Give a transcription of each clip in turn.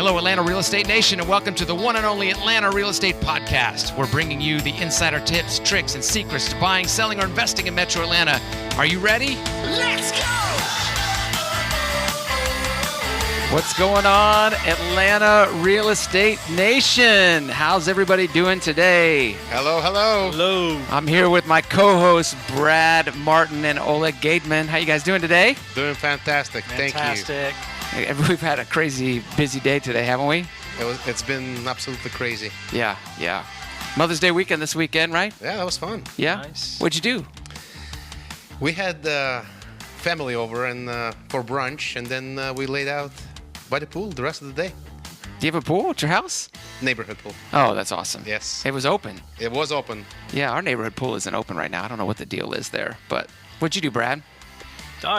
Hello, Atlanta Real Estate Nation, and welcome to the one and only Atlanta Real Estate Podcast. We're bringing you the insider tips, tricks, and secrets to buying, selling, or investing in Metro Atlanta. Are you ready? Let's go! What's going on, Atlanta Real Estate Nation? How's everybody doing today? Hello, hello. Hello. I'm here with my co-hosts, Brad Martin and Oleg Gateman. How you guys doing today? Doing fantastic. Fantastic. Thank you. We've had a crazy busy day today, haven't we? It's been absolutely crazy. Yeah. Mother's Day weekend this weekend, right? Yeah, that was fun. Yeah? Nice. What'd you do? We had family over and for brunch, and then we laid out by the pool the rest of the day. Do you have a pool at your house? Neighborhood pool. Oh, that's awesome. Yes. It was open. It was open. Yeah, our neighborhood pool isn't open right now. I don't know what the deal is there. But what'd you do, Brad?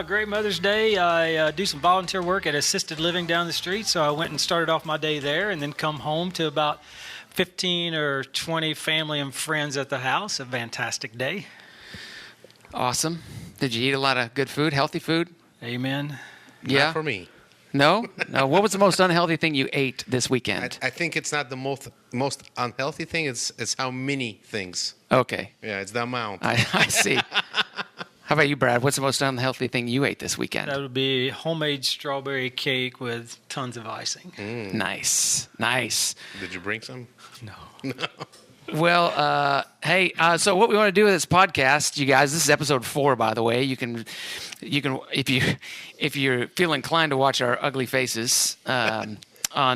Great Mother's Day. I do some volunteer work at assisted living down the street, so I went and started off my day there and then come home to about 15 or 20 family and friends at the house. A fantastic day. Awesome. Did you eat a lot of good food, healthy food? Amen. Yeah. Not for me. No? What was the most unhealthy thing you ate this weekend? I think it's not the most unhealthy thing. It's how many things. Okay. Yeah, it's the amount. I see. How about you, Brad? What's the most unhealthy thing you ate this weekend? That would be homemade strawberry cake with tons of icing. Nice. Did you bring some? No. Well, hey, so what we want to do with this podcast, you guys, this is episode 4, by the way. You can, if you feel inclined to watch our ugly faces on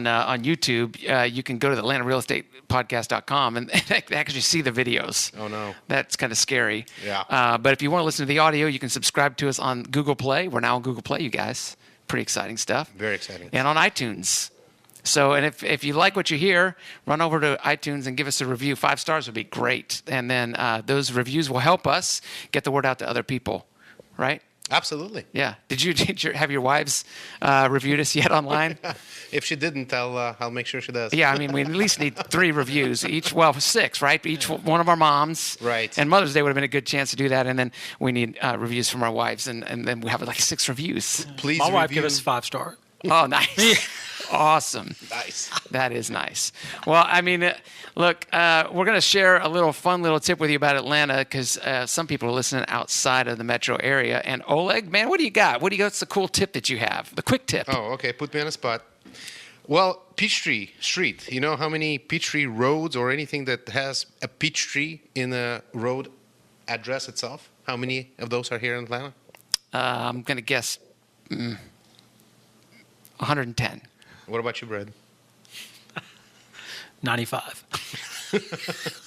YouTube, you can go to the AtlantaRealEstatePodcast.com and actually see the videos. Oh, no. That's kind of scary. Yeah. But if you want to listen to the audio, you can subscribe to us on Google Play. We're now on Google Play, you guys. Pretty exciting stuff. Very exciting. And on iTunes. So, and if you like what you hear, run over to iTunes and give us a review. 5 stars would be great. And then those reviews will help us get the word out to other people, right? Absolutely. Yeah. Did you have your wives reviewed us yet online? If she didn't, I'll make sure she does. Yeah, I mean, we at least need 3 reviews each. Well, 6, right? Each one of our moms. Right. And Mother's Day would have been a good chance to do that. And then we need reviews from our wives, and then we have like 6 reviews. Please My wife review. gave us 5-star. Oh, nice. Awesome. Nice. That is nice. Well, I mean, look, we're going to share a fun little tip with you about Atlanta because some people are listening outside of the metro area. And Oleg, man, what do you got? What's the cool tip that you have? The quick tip. Oh, okay. Put me on the spot. Well, Peachtree Street. You know how many Peachtree roads or anything that has a peach tree in a road address itself? How many of those are here in Atlanta? I'm going to guess 110. What about you, Brad? 95.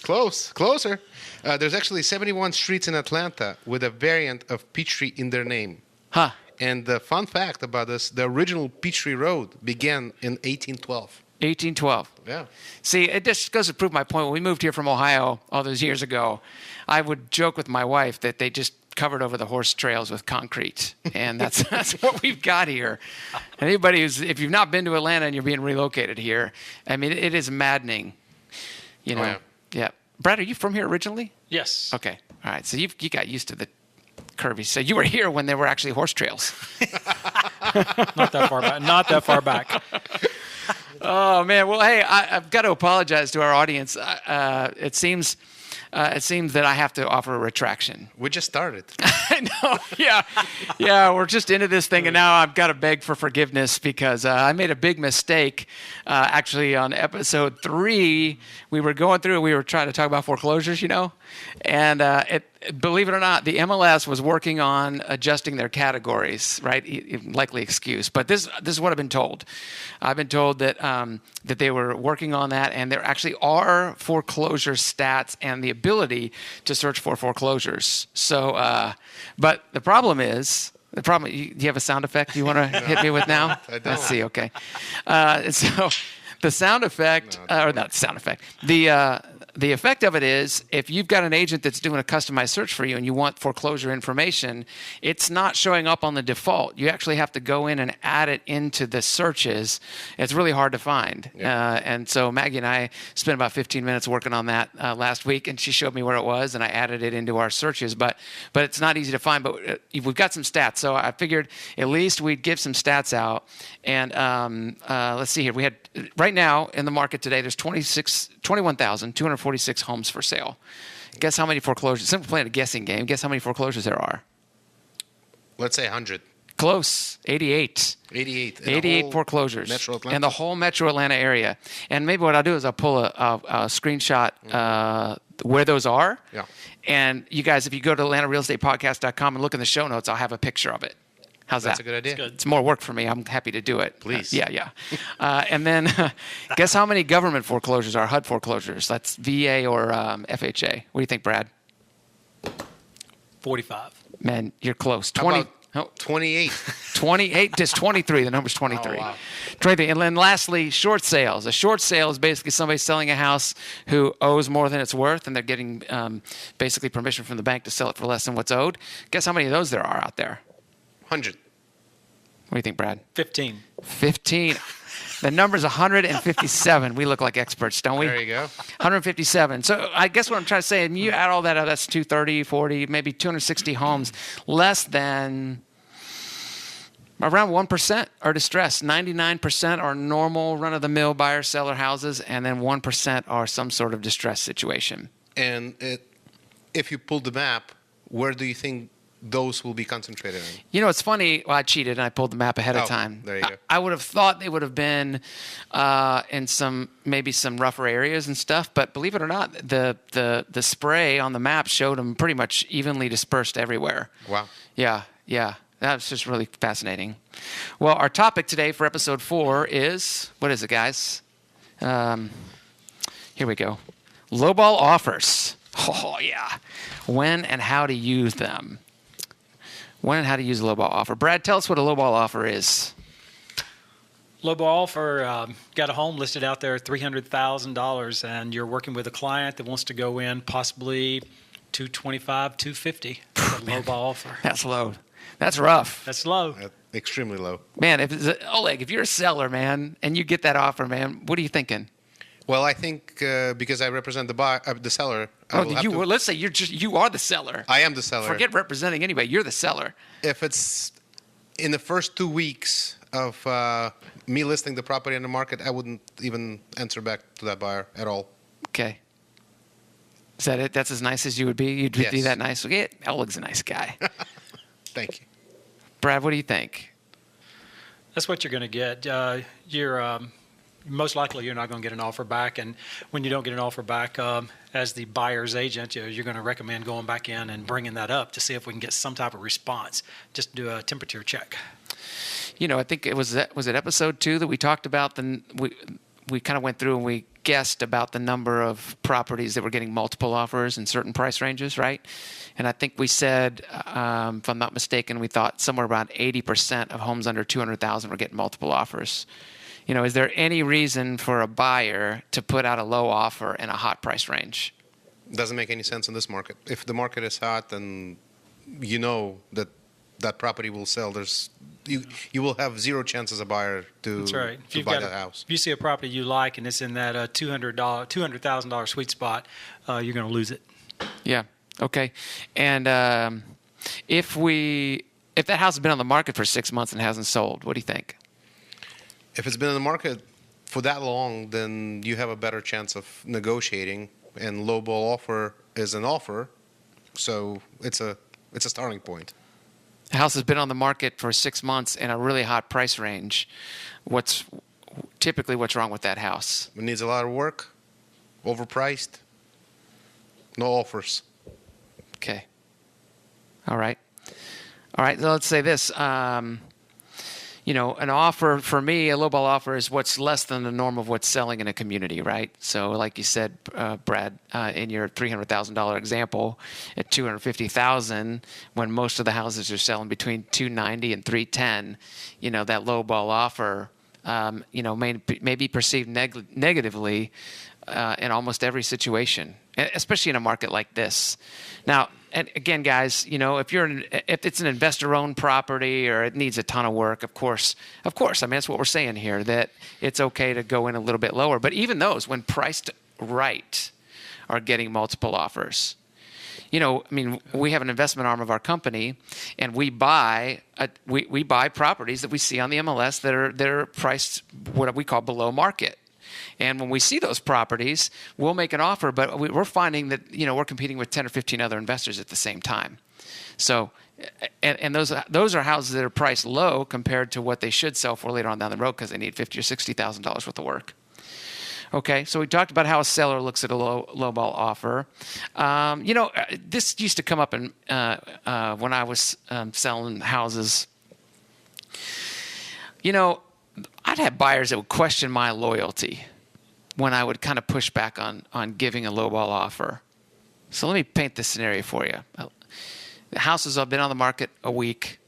Closer. There's actually 71 streets in Atlanta with a variant of Peachtree in their name. Huh. And the fun fact about this, the original Peachtree Road began in 1812. 1812. Yeah. See, it just goes to prove my point. When we moved here from Ohio all those years ago, I would joke with my wife that they just covered over the horse trails with concrete. And that's what we've got here. And anybody if you've not been to Atlanta and you're being relocated here, I mean, it is maddening. You know? Oh, yeah. Brad, are you from here originally? Yes. Okay. All right. So you got used to the curvy. So you were here when there were actually horse trails. Not that far back. Oh, man. Well, hey, I've got to apologize to our audience. It seems that I have to offer a retraction. We just started. I know. Yeah. We're just into this thing, and now I've got to beg for forgiveness because I made a big mistake. Actually, on episode 3, we were going through. We were trying to talk about foreclosures, and believe it or not, the MLS was working on adjusting their categories. Right, likely excuse, but this is what I've been told. I've been told that that they were working on that, and there actually are foreclosure stats and the ability to search for foreclosures. So, but the problem is. Do you have a sound effect you want to hit me with now? I don't. Let's see. Okay. So the sound effect, or not sound effect, the effect of it is if you've got an agent that's doing a customized search for you and you want foreclosure information, it's not showing up on the default. You actually have to go in and add it into the searches. It's really hard to find. Yeah. And so Maggie and I spent about 15 minutes working on that last week, and she showed me where it was, and I added it into our searches. But it's not easy to find. But we've got some stats, so I figured at least we'd give some stats out. And let's see here. We had right now in the market today, there's 21,246 homes for sale. Guess how many foreclosures? Simply playing a guessing game. Guess how many foreclosures there are? Let's say 100. Close. 88. 88. 88 foreclosures Metro Atlanta? in the whole Metro Atlanta area. And maybe what I'll do is I'll pull a screenshot where those are. Yeah. And you guys, if you go to AtlantaRealEstatePodcast.com and look in the show notes, I'll have a picture of it. How's That's that? a good idea. Good. It's more work for me. I'm happy to do it. Please. Yeah. And then guess how many government foreclosures are HUD foreclosures? That's VA or FHA. What do you think, Brad? 45. Man, you're close. How 20. about 28. 28, just 23. The number's 23. Oh, wow. 23. And then lastly, short sales. A short sale is basically somebody selling a house who owes more than it's worth, and they're getting basically permission from the bank to sell it for less than what's owed. Guess how many of those there are out there? 100. What do you think, Brad? 15. 15. The number's 157. We look like experts, don't we? There you go. 157. So I guess what I'm trying to say, and you add all that up, that's 230, 40, maybe 260 homes, less than around 1% are distressed. 99% are normal run-of-the-mill buyer-seller houses, and then 1% are some sort of distress situation. And if you pull the map, where do you think those will be concentrated in? You know, it's funny. Well, I cheated and I pulled the map ahead of Oh, time. there you go. I would have thought they would have been in maybe some rougher areas and stuff. But believe it or not, the spray on the map showed them pretty much evenly dispersed everywhere. Wow. Yeah. That's just really fascinating. Well, our topic today for episode 4 is, what is it, guys? Here we go. Lowball offers. Oh, yeah. When and how to use them. When and how to use a lowball offer. Brad, tell us what a lowball offer is. Lowball Offer, got a home listed out there at $300,000, and you're working with a client that wants to go in possibly $225,000, $250,000. Lowball Offer. That's low. That's rough. That's low. Extremely low. Man, Oleg, if you're a seller, man, and you get that offer, man, what are you thinking? Well, I think because I represent the seller. Let's say you are the seller. I am the seller. Forget representing anybody. You're the seller. If it's in the first 2 weeks of me listing the property on the market, I wouldn't even answer back to that buyer at all. Okay. Is that it? That's as nice as you would be? You'd be Yes. that nice? Yeah, Oleg's a nice guy. Thank you. Brad, what do you think? That's what you're going to get. You're most likely you're not going to get an offer back, and when you don't get an offer back, as the buyer's agent, you're going to recommend going back in and bringing that up to see if we can get some type of response. Just do a temperature check. You know, I think it was it episode 2 that we talked about. We kind of went through and we guessed about the number of properties that were getting multiple offers in certain price ranges, right? And I think we said, if I'm not mistaken, we thought somewhere around 80% of homes under $200,000 were getting multiple offers. You know, is there any reason for a buyer to put out a low offer in a hot price range? Doesn't make any sense in this market. If the market is hot, then you know that property will sell. You will have zero chance as a buyer to, That's right. to buy that house. If you see a property you like and it's in that $200,000 sweet spot, you're going to lose it. Yeah. Okay. And if that house has been on the market for 6 months and hasn't sold, what do you think? If it's been in the market for that long, then you have a better chance of negotiating. And lowball offer is an offer, so it's a starting point. The house has been on the market for 6 months in a really hot price range. What's wrong with that house? It needs a lot of work, overpriced, no offers. Okay. All right. So let's say this. An offer for me, a lowball offer is what's less than the norm of what's selling in a community, right? So like you said, Brad, in your $300,000 example, at $250,000, when most of the houses are selling between $290,000 and $310,000, that lowball offer may be perceived negatively in almost every situation, especially in a market like this. Now, and again, guys, if it's an investor-owned property or it needs a ton of work, of course, I mean, that's what we're saying here, that it's okay to go in a little bit lower. But even those, when priced right, are getting multiple offers. We have an investment arm of our company, and we buy properties that we see on the MLS that are priced what we call below market. And when we see those properties, we'll make an offer, but we're finding that we're competing with 10 or 15 other investors at the same time. So, and those are houses that are priced low compared to what they should sell for later on down the road because they need $50,000 or $60,000 worth of work. Okay, so we talked about how a seller looks at a lowball offer. This used to come up when I was selling houses. I'd have buyers that would question my loyalty when I would kind of push back on giving a lowball offer. So let me paint this scenario for you. The house has been on the market a week.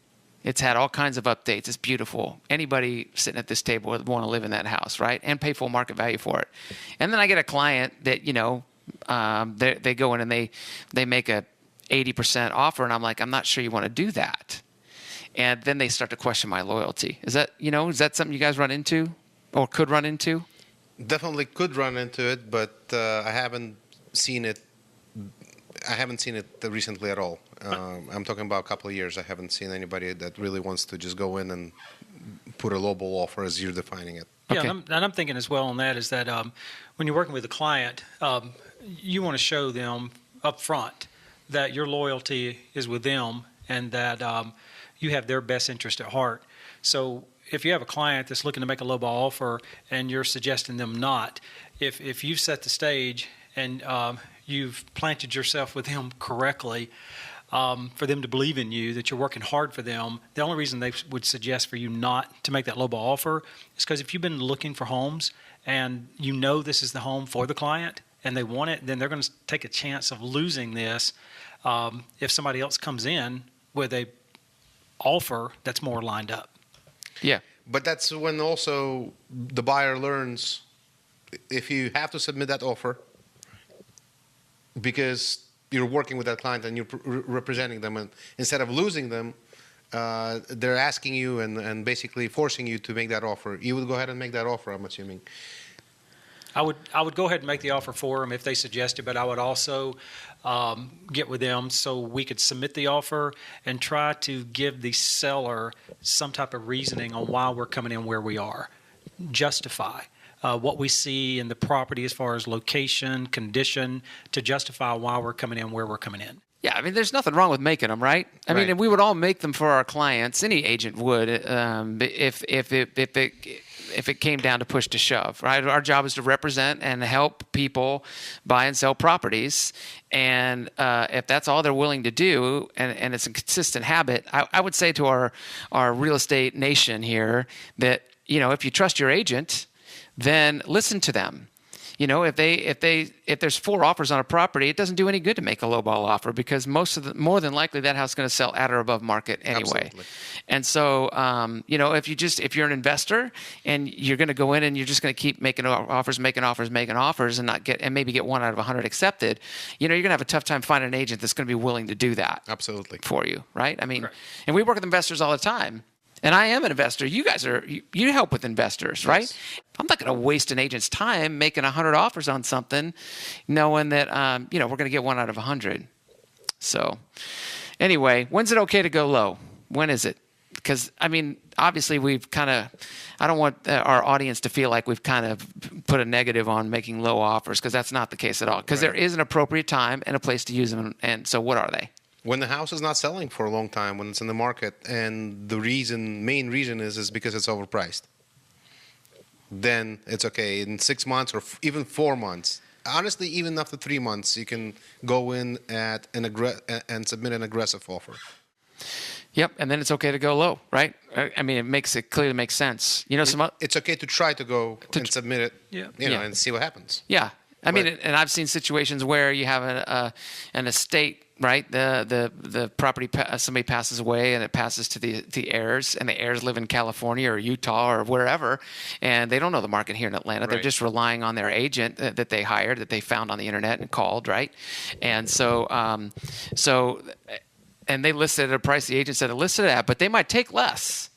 It's had all kinds of updates. It's beautiful. Anybody sitting at this table would want to live in that house, right? And pay full market value for it. And then I get a client that, they go in and they make a 80% offer, and I'm like, I'm not sure you want to do that. And then they start to question my loyalty. Is that something you guys run into or could run into? Definitely could run into it, but I haven't seen it recently at all. I'm talking about a couple of years. I haven't seen anybody that really wants to just go in and put a lowball offer as you're defining it. Yeah, Okay. and I'm thinking as well on that is that when you're working with a client, you want to show them up front that your loyalty is with them and that you have their best interest at heart. So if you have a client that's looking to make a lowball offer and you're suggesting them not, if you've set the stage and you've planted yourself with them correctly, for them to believe in you, that you're working hard for them, the only reason they would suggest for you not to make that lowball offer is because if you've been looking for homes and this is the home for the client and they want it, then they're going to take a chance of losing this if somebody else comes in with a offer that's more lined up. Yeah. But that's when also the buyer learns if you have to submit that offer because you're working with that client and you're representing them, and instead of losing them, they're asking you and basically forcing you to make that offer. You would go ahead and make that offer, I'm assuming. I would go ahead and make the offer for them if they suggest it, but I would also get with them so we could submit the offer and try to give the seller some type of reasoning on why we're coming in where we are. Justify what we see in the property as far as location, condition, to justify why we're coming in where we're coming in. Yeah, I mean, there's nothing wrong with making them, right? I mean, and we would all make them for our clients. Any agent would, if it came down to push to shove, right? Our job is to represent and help people buy and sell properties. And if that's all they're willing to do, and it's a consistent habit, I would say to our real estate nation here that, if you trust your agent, then listen to them. If there's 4 offers on a property, it doesn't do any good to make a lowball offer because more than likely that house is going to sell at or above market anyway. Absolutely. And so, if you're an investor and you're going to go in and you're just going to keep making offers, and maybe get 1 out of 100 accepted, you're going to have a tough time finding an agent that's going to be willing to do that. Absolutely. For you, right? I mean, Correct. And we work with investors all the time. And I am an investor. You guys you help with investors, right? Yes. I'm not going to waste an agent's time making 100 offers on something, knowing that we're going to get 1 out of 100. So, anyway, when's it okay to go low? When is it? Because obviously we've kind of. I don't want our audience to feel like we've kind of put a negative on making low offers because that's not the case at all. Because there is an appropriate time and a place to use them. And so, what are they? When the house is not selling for a long time, when it's in the market, and the main reason is because it's overpriced, then it's okay. In 6 months or even 4 months, honestly, even after 3 months, you can go in at and submit an aggressive offer. Yep, and then it's okay to go low, right? I mean, it clearly makes sense. It's okay to try to go and submit it, and see what happens. Yeah, I mean, and I've seen situations where you have an estate right? The property, somebody passes away and it passes to the heirs, and the heirs live in California or Utah or wherever, and they don't know the market here in Atlanta. Right. They're just relying on their agent that they hired, that they found on the internet and called, right? And so and they listed at a price the agent said it listed at, but they might take less,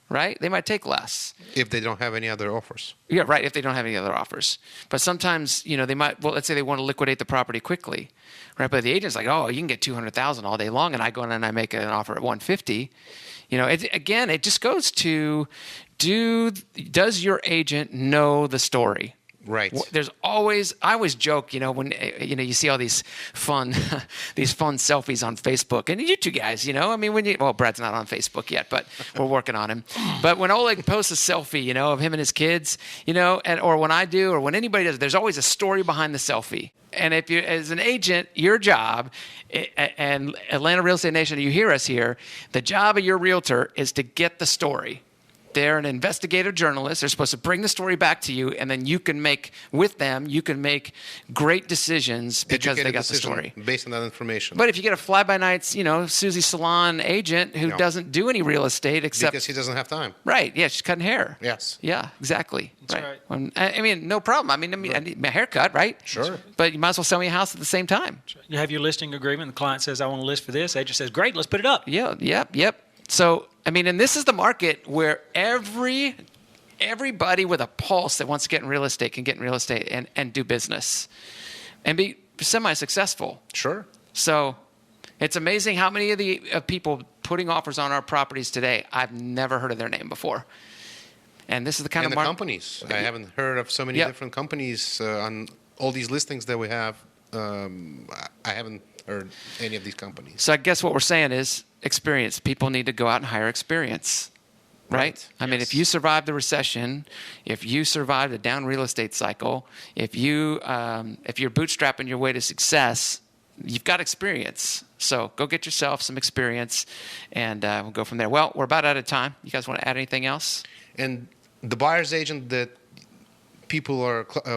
right? They might take less. If they don't have any other offers. Yeah, right, if they don't have any other offers. But sometimes, they might, well, let's say they want to liquidate the property quickly, right? But the agent's like, oh, you can get $200,000 all day long, and I go in and I make an offer at $150. It just goes to, does your agent know the story? Right. There's always, I always joke, when you see all these fun selfies on Facebook, and you two guys, well, Brad's not on Facebook yet, but we're working on him. But when Oleg posts a selfie, of him and his kids, or when I do, or when anybody does, there's always a story behind the selfie. And if you, as an agent, your job, and Atlanta Real Estate Nation, you hear us here, the job of your realtor is to get the story. They're an investigative journalist. They're supposed to bring the story back to you, and then you can make great decisions because they got the story. Based on that information. But if you get a fly-by-nights, Susie Salon agent who doesn't do any real estate except... Because he doesn't have time. Right, yeah, she's cutting hair. Yes. Yeah, exactly. That's right. I mean, no problem. I need my haircut, right? Sure. But you might as well sell me a house at the same time. You have your listing agreement. The client says, I want to list for this. Agent says, great, let's put it up. Yeah, yep. So, and this is the market where everybody with a pulse that wants to get in real estate can get in real estate and do business and be semi-successful. Sure. So it's amazing how many of the people putting offers on our properties today, I've never heard of their name before. And this is the kind and of the companies. I haven't heard of so many different companies on all these listings that we have. I haven't heard any of these companies. So I guess what we're saying is experience. People need to go out and hire experience, right? I mean, if you survived the recession, if you survived a down real estate cycle, if you're bootstrapping your way to success, you've got experience. So go get yourself some experience, and we'll go from there. Well, we're about out of time. You guys want to add anything else? And the buyer's agent that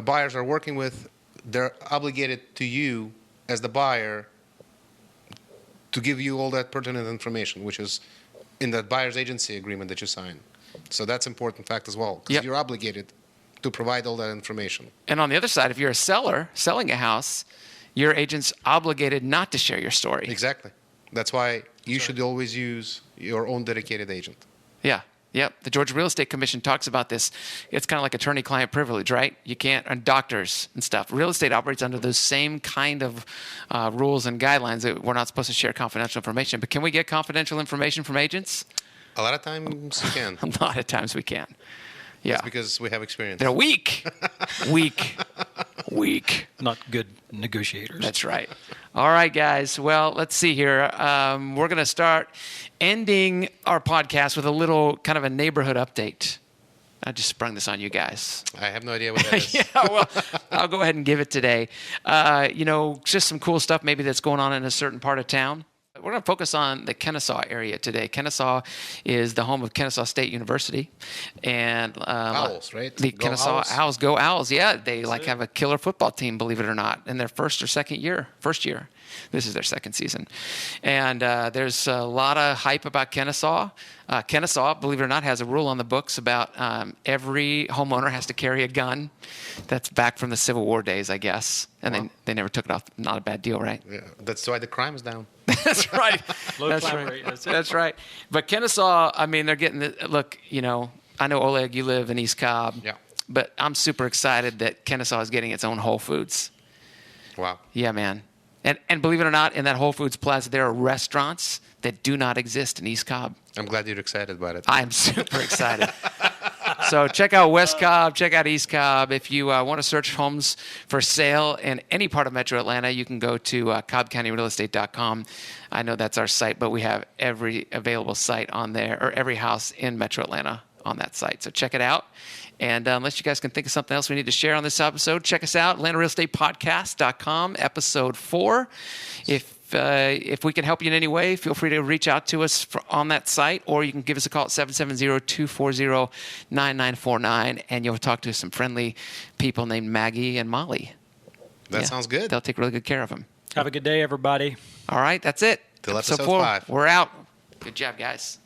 buyers are working with, they're obligated to you as the buyer to give you all that pertinent information, which is in that buyer's agency agreement that you sign. So that's an important fact as well, because you're obligated to provide all that information. And on the other side, if you're a seller selling a house, your agent's obligated not to share your story. Exactly. That's why you should always use your own dedicated agent. Yeah. Yep. The Georgia Real Estate Commission talks about this. It's kind of like attorney-client privilege, right? You can't, and doctors and stuff. Real estate operates under those same kind of rules and guidelines that we're not supposed to share confidential information. But can we get confidential information from agents? A lot of times you can. A lot of times we can. Yeah. That's because we have experience. They're weak. Weak. Not good negotiators. That's right. All right, guys. Well, let's see here. We're going to start ending our podcast with a little kind of a neighborhood update. I just sprung this on you guys. I have no idea what that is. Yeah, well, I'll go ahead and give it today. Just some cool stuff maybe that's going on in a certain part of town. We're going to focus on the Kennesaw area today. Kennesaw is the home of Kennesaw State University. And Owls, right? The Go Kennesaw Owls. Owls. Go Owls. Yeah, they have a killer football team, believe it or not, in their first year. This is their second season. And there's a lot of hype about Kennesaw. Kennesaw, believe it or not, has a rule on the books about every homeowner has to carry a gun. That's back from the Civil War days, I guess. And they never took it off. Not a bad deal, right? Yeah, that's why the crime is down. That's right. Low crime rate. That's right. But Kennesaw, I mean, they're getting look, I know, Oleg, you live in East Cobb. Yeah. But I'm super excited that Kennesaw is getting its own Whole Foods. Wow. Yeah, man. And believe it or not, in that Whole Foods Plaza, there are restaurants that do not exist in East Cobb. I'm glad you're excited about it. I'm super excited. So check out West Cobb, check out East Cobb. If you want to search homes for sale in any part of Metro Atlanta, you can go to cobbcountyrealestate.com. I know that's our site, but we have every available site on there, or every house in Metro Atlanta on that site. So check it out. And unless you guys can think of something else we need to share on this episode, check us out, AtlantaRealEstatePodcast.com, episode 4. If we can help you in any way, feel free to reach out to us on that site, or you can give us a call at 770-240-9949, and you'll talk to some friendly people named Maggie and Molly. That sounds good. They'll take really good care of them. Have a good day, everybody. All right, that's it. Till episode four. 5. We're out. Good job, guys.